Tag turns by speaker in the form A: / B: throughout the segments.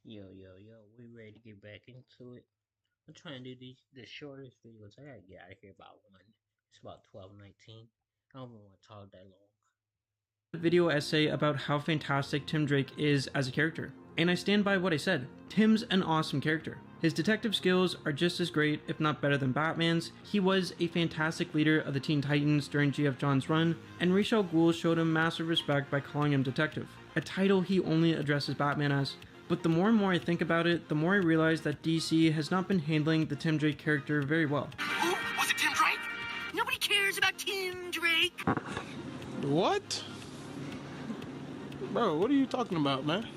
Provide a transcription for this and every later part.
A: Yo, we ready to get back into it? I'm trying to do the shortest videos. I gotta get out of here about 1. It's about 12:19. I don't even want to talk that long.
B: Video essay about how fantastic Tim Drake is as a character. And I stand by what I said. Tim's an awesome character. His detective skills are just as great, if not better than Batman's. He was a fantastic leader of the Teen Titans during G.F. John's run, and Ra's al Ghul showed him massive respect by calling him detective, a title he only addresses Batman as. But the more and more I think about it, the more I realize that DC has not been handling the Tim Drake character very well.
C: Who? Was it Tim Drake? Nobody cares about Tim Drake.
D: What? Bro, what are you talking about, man?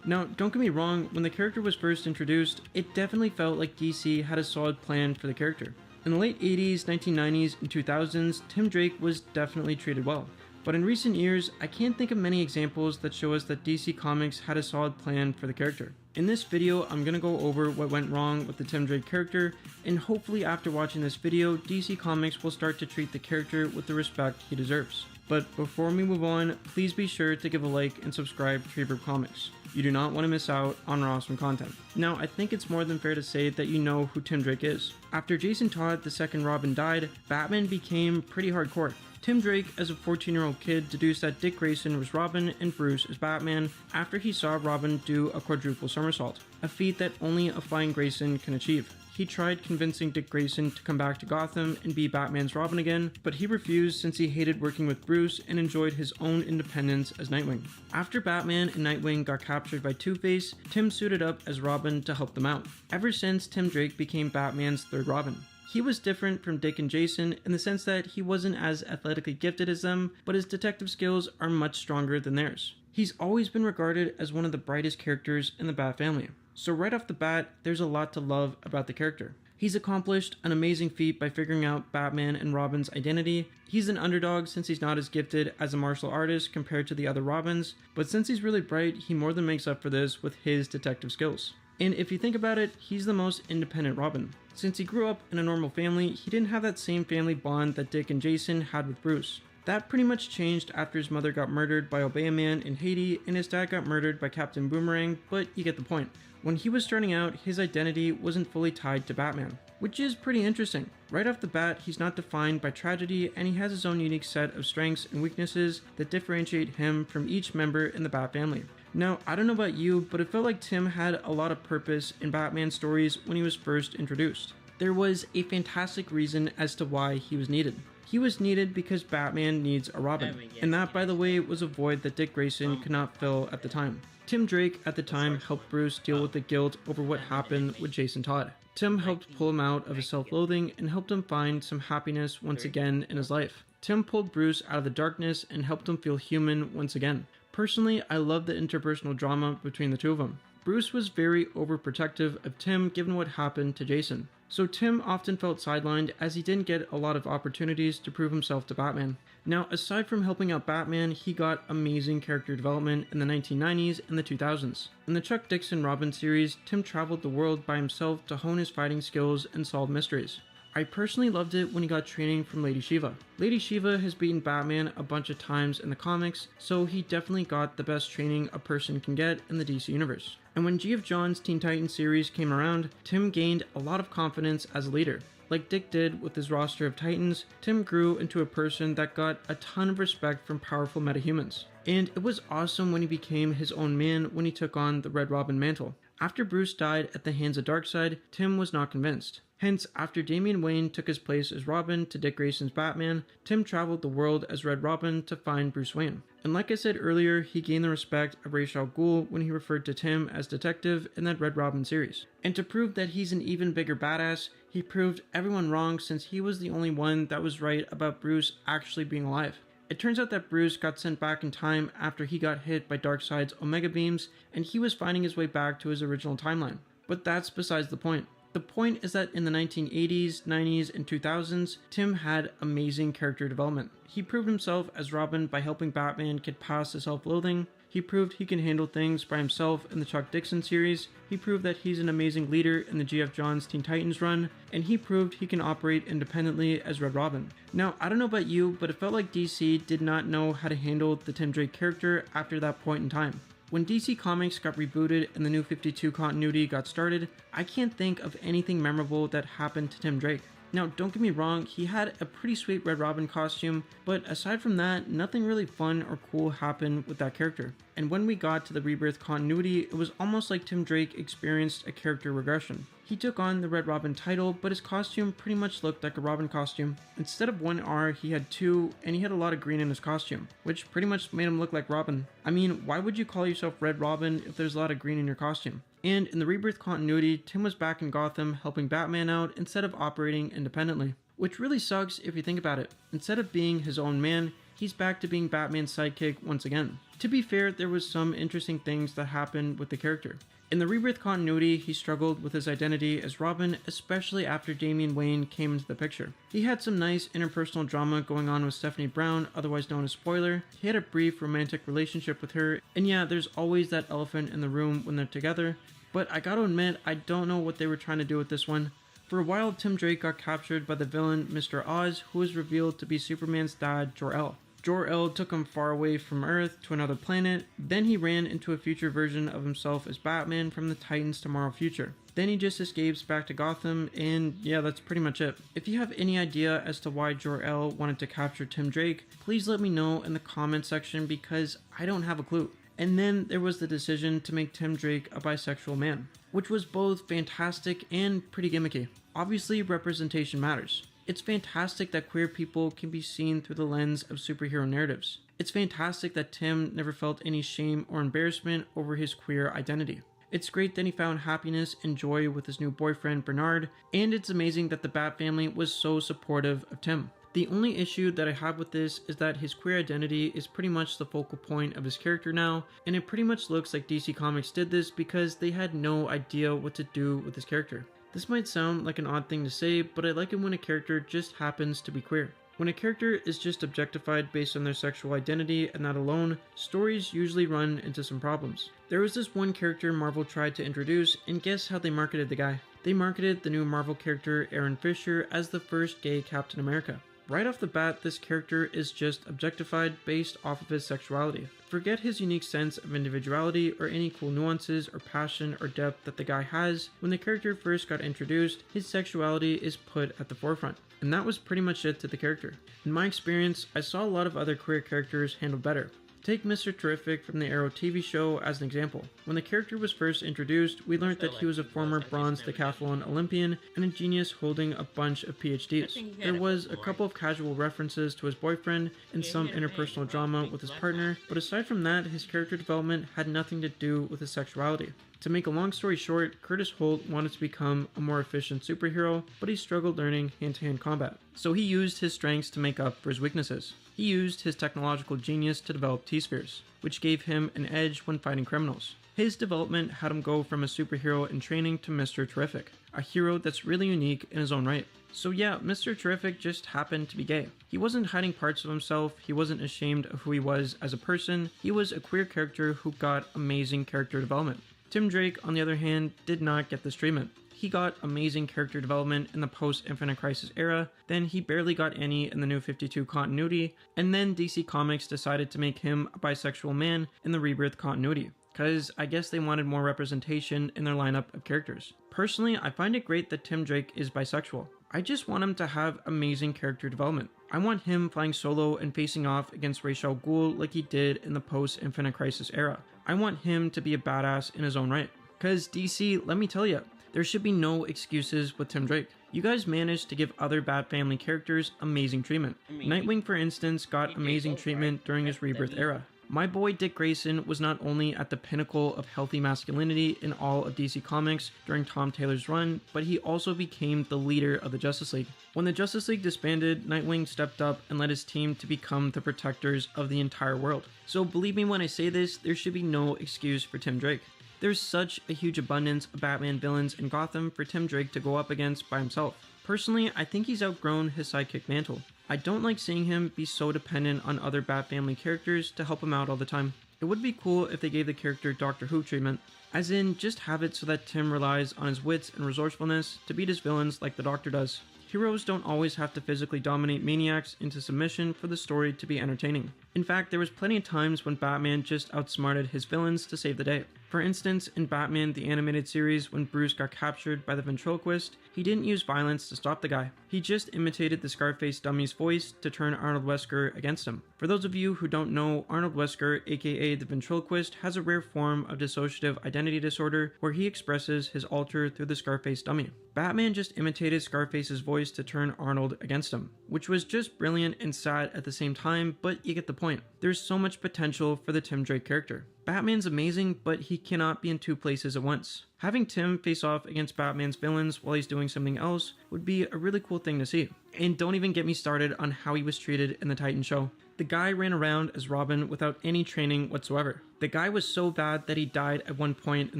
B: Now, don't get me wrong, when the character was first introduced, it definitely felt like DC had a solid plan for the character. In the late 80s, 1990s, and 2000s, Tim Drake was definitely treated well. But in recent years, I can't think of many examples that show us that DC Comics had a solid plan for the character. In this video, I'm gonna go over what went wrong with the Tim Drake character, and hopefully after watching this video, DC Comics will start to treat the character with the respect he deserves. But before we move on, please be sure to give a like and subscribe to Reverb Comics. You do not want to miss out on our awesome content. Now, I think it's more than fair to say that you know who Tim Drake is. After Jason Todd, the second Robin, died, Batman became pretty hardcore. Tim Drake, as a 14-year-old kid, deduced that Dick Grayson was Robin and Bruce is Batman after he saw Robin do a quadruple somersault, a feat that only a flying Grayson can achieve. He tried convincing Dick Grayson to come back to Gotham and be Batman's Robin again, but he refused since he hated working with Bruce and enjoyed his own independence as Nightwing. After Batman and Nightwing got captured by Two-Face, Tim suited up as Robin to help them out. Ever since, Tim Drake became Batman's third Robin. He was different from Dick and Jason in the sense that he wasn't as athletically gifted as them, but his detective skills are much stronger than theirs. He's always been regarded as one of the brightest characters in the Bat family. So right off the bat, there's a lot to love about the character. He's accomplished an amazing feat by figuring out Batman and Robin's identity. He's an underdog since he's not as gifted as a martial artist compared to the other Robins, but since he's really bright, he more than makes up for this with his detective skills. And if you think about it, he's the most independent Robin. Since he grew up in a normal family, he didn't have that same family bond that Dick and Jason had with Bruce. That pretty much changed after his mother got murdered by Obeah in Haiti and his dad got murdered by Captain Boomerang, but you get the point. When he was starting out, his identity wasn't fully tied to Batman, which is pretty interesting. Right off the bat, he's not defined by tragedy and he has his own unique set of strengths and weaknesses that differentiate him from each member in the Bat family. Now, I don't know about you, but it felt like Tim had a lot of purpose in Batman stories when he was first introduced. There was a fantastic reason as to why he was needed. He was needed because Batman needs a Robin, and that, by the way, was a void that Dick Grayson could not fill at the time. Tim Drake, at the time, helped Bruce deal with the guilt over what happened with Jason Todd. Tim helped pull him out of his self-loathing and helped him find some happiness once again in his life. Tim pulled Bruce out of the darkness and helped him feel human once again. Personally, I love the interpersonal drama between the two of them. Bruce was very overprotective of Tim given what happened to Jason. So Tim often felt sidelined as he didn't get a lot of opportunities to prove himself to Batman. Now, aside from helping out Batman, he got amazing character development in the 1990s and the 2000s. In the Chuck Dixon Robin series, Tim traveled the world by himself to hone his fighting skills and solve mysteries. I personally loved it when he got training from Lady Shiva. Lady Shiva has beaten Batman a bunch of times in the comics, so he definitely got the best training a person can get in the DC universe. And when G.F. John's Teen Titans series came around, Tim gained a lot of confidence as a leader. Like Dick did with his roster of Titans, Tim grew into a person that got a ton of respect from powerful metahumans. And it was awesome when he became his own man when he took on the Red Robin mantle. After Bruce died at the hands of Darkseid, Tim was not convinced. Hence, after Damian Wayne took his place as Robin to Dick Grayson's Batman, Tim traveled the world as Red Robin to find Bruce Wayne. And like I said earlier, he gained the respect of Ra's al Ghul when he referred to Tim as detective in that Red Robin series. And to prove that he's an even bigger badass, he proved everyone wrong since he was the only one that was right about Bruce actually being alive. It turns out that Bruce got sent back in time after he got hit by Darkseid's Omega Beams, and he was finding his way back to his original timeline. But that's besides the point. The point is that in the 1980s, 90s, and 2000s, Tim had amazing character development. He proved himself as Robin by helping Batman get past his self-loathing. He proved he can handle things by himself in the Chuck Dixon series. He proved that he's an amazing leader in the G.F. John's Teen Titans run. And he proved he can operate independently as Red Robin. Now, I don't know about you, but it felt like DC did not know how to handle the Tim Drake character after that point in time. When DC Comics got rebooted and the New 52 continuity got started, I can't think of anything memorable that happened to Tim Drake. Now, don't get me wrong, he had a pretty sweet Red Robin costume, but aside from that, nothing really fun or cool happened with that character. And when we got to the Rebirth continuity, it was almost like Tim Drake experienced a character regression. He took on the Red Robin title, but his costume pretty much looked like a Robin costume. Instead of one R, he had two, and he had a lot of green in his costume, which pretty much made him look like Robin. I mean, why would you call yourself Red Robin if there's a lot of green in your costume? And in the Rebirth continuity, Tim was back in Gotham helping Batman out instead of operating independently. Which really sucks if you think about it. Instead of being his own man, he's back to being Batman's sidekick once again. To be fair, there was some interesting things that happened with the character. In the Rebirth continuity, he struggled with his identity as Robin, especially after Damian Wayne came into the picture. He had some nice interpersonal drama going on with Stephanie Brown, otherwise known as Spoiler. He had a brief romantic relationship with her, and yeah, there's always that elephant in the room when they're together, but I gotta admit, I don't know what they were trying to do with this one. For a while, Tim Drake got captured by the villain Mr. Oz, who was revealed to be Superman's dad, Jor-El. Jor-El took him far away from Earth to another planet, then he ran into a future version of himself as Batman from the Titans Tomorrow Future. Then he just escapes back to Gotham, and yeah, that's pretty much it. If you have any idea as to why Jor-El wanted to capture Tim Drake, please let me know in the comment section because I don't have a clue. And then there was the decision to make Tim Drake a bisexual man, which was both fantastic and pretty gimmicky. Obviously, representation matters. It's fantastic that queer people can be seen through the lens of superhero narratives. It's fantastic that Tim never felt any shame or embarrassment over his queer identity. It's great that he found happiness and joy with his new boyfriend Bernard, and it's amazing that the Bat family was so supportive of Tim. The only issue that I have with this is that his queer identity is pretty much the focal point of his character now, and it pretty much looks like DC Comics did this because they had no idea what to do with his character. This might sound like an odd thing to say, but I like it when a character just happens to be queer. When a character is just objectified based on their sexual identity and that alone, stories usually run into some problems. There was this one character Marvel tried to introduce, and guess how they marketed the guy? They marketed the new Marvel character Aaron Fisher as the first gay Captain America. Right off the bat, this character is just objectified based off of his sexuality. Forget his unique sense of individuality or any cool nuances or passion or depth that the guy has. When the character first got introduced, his sexuality is put at the forefront. And that was pretty much it to the character. In my experience, I saw a lot of other queer characters handled better. Take Mr. Terrific from the Arrow TV show as an example. When the character was first introduced, we learned that he was a former bronze decathlon Olympian and a genius holding a bunch of PhDs. There was a couple of casual references to his boyfriend and some interpersonal drama with his partner, but aside from that, his character development had nothing to do with his sexuality. To make a long story short, Curtis Holt wanted to become a more efficient superhero, but he struggled learning hand-to-hand combat. So he used his strengths to make up for his weaknesses. He used his technological genius to develop T-Spheres, which gave him an edge when fighting criminals. His development had him go from a superhero in training to Mr. Terrific, a hero that's really unique in his own right. So yeah, Mr. Terrific just happened to be gay. He wasn't hiding parts of himself, he wasn't ashamed of who he was as a person, he was a queer character who got amazing character development. Tim Drake, on the other hand, did not get this treatment. He got amazing character development in the post-Infinite Crisis era, then he barely got any in the New 52 continuity, and then DC Comics decided to make him a bisexual man in the Rebirth continuity, because I guess they wanted more representation in their lineup of characters. Personally, I find it great that Tim Drake is bisexual. I just want him to have amazing character development. I want him flying solo and facing off against Ra's al Ghul like he did in the post-Infinite Crisis era. I want him to be a badass in his own right. Cause DC, let me tell you, there should be no excuses with Tim Drake. You guys managed to give other Bat family characters amazing treatment. Nightwing, for instance, got amazing treatment during his Rebirth era. My boy Dick Grayson was not only at the pinnacle of healthy masculinity in all of DC Comics during Tom Taylor's run, but he also became the leader of the Justice League. When the Justice League disbanded, Nightwing stepped up and led his team to become the protectors of the entire world. So believe me when I say this, there should be no excuse for Tim Drake. There's such a huge abundance of Batman villains in Gotham for Tim Drake to go up against by himself. Personally, I think he's outgrown his sidekick mantle. I don't like seeing him be so dependent on other Bat family characters to help him out all the time. It would be cool if they gave the character Doctor Who treatment, as in just have it so that Tim relies on his wits and resourcefulness to beat his villains like the Doctor does. Heroes don't always have to physically dominate maniacs into submission for the story to be entertaining. In fact, there was plenty of times when Batman just outsmarted his villains to save the day. For instance, in Batman the Animated Series, when Bruce got captured by the ventriloquist, he didn't use violence to stop the guy. He just imitated the Scarface dummy's voice to turn Arnold Wesker against him. For those of you who don't know, Arnold Wesker, aka the ventriloquist, has a rare form of dissociative identity disorder where he expresses his alter through the Scarface dummy. Batman just imitated Scarface's voice to turn Arnold against him, which was just brilliant and sad at the same time, but you get the point. There's so much potential for the Tim Drake character. Batman's amazing, but he cannot be in two places at once. Having Tim face off against Batman's villains while he's doing something else would be a really cool thing to see. And don't even get me started on how he was treated in the Titan show. The guy ran around as Robin without any training whatsoever. The guy was so bad that he died at one point in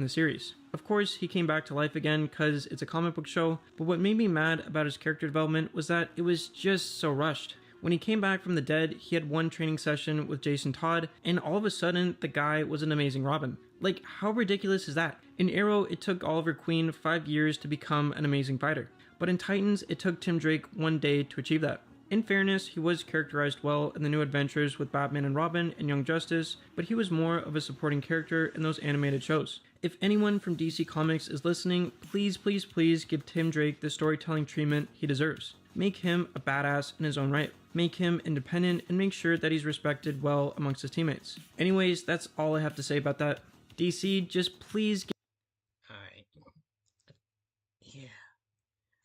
B: the series. Of course, he came back to life again because it's a comic book show, but what made me mad about his character development was that it was just so rushed. When he came back from the dead, he had one training session with Jason Todd, and all of a sudden, the guy was an amazing Robin. Like, how ridiculous is that? In Arrow, it took Oliver Queen 5 years to become an amazing fighter. But in Titans, it took Tim Drake 1 day to achieve that. In fairness, he was characterized well in the New Adventures with Batman and Robin and Young Justice, but he was more of a supporting character in those animated shows. If anyone from DC Comics is listening, please, please, please give Tim Drake the storytelling treatment he deserves. Make him a badass in his own right. Make him independent and make sure that he's respected well amongst his teammates. Anyways, that's all I have to say about that. DC, just please get...
A: Alright. Yeah.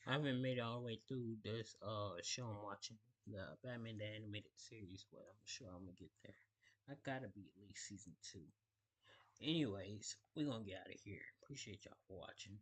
A: I haven't made it all the way through this show I'm watching. The Batman the Animated Series, but I'm sure I'm gonna get there. I gotta be at least season 2. Anyways, we're gonna get out of here. Appreciate y'all for watching.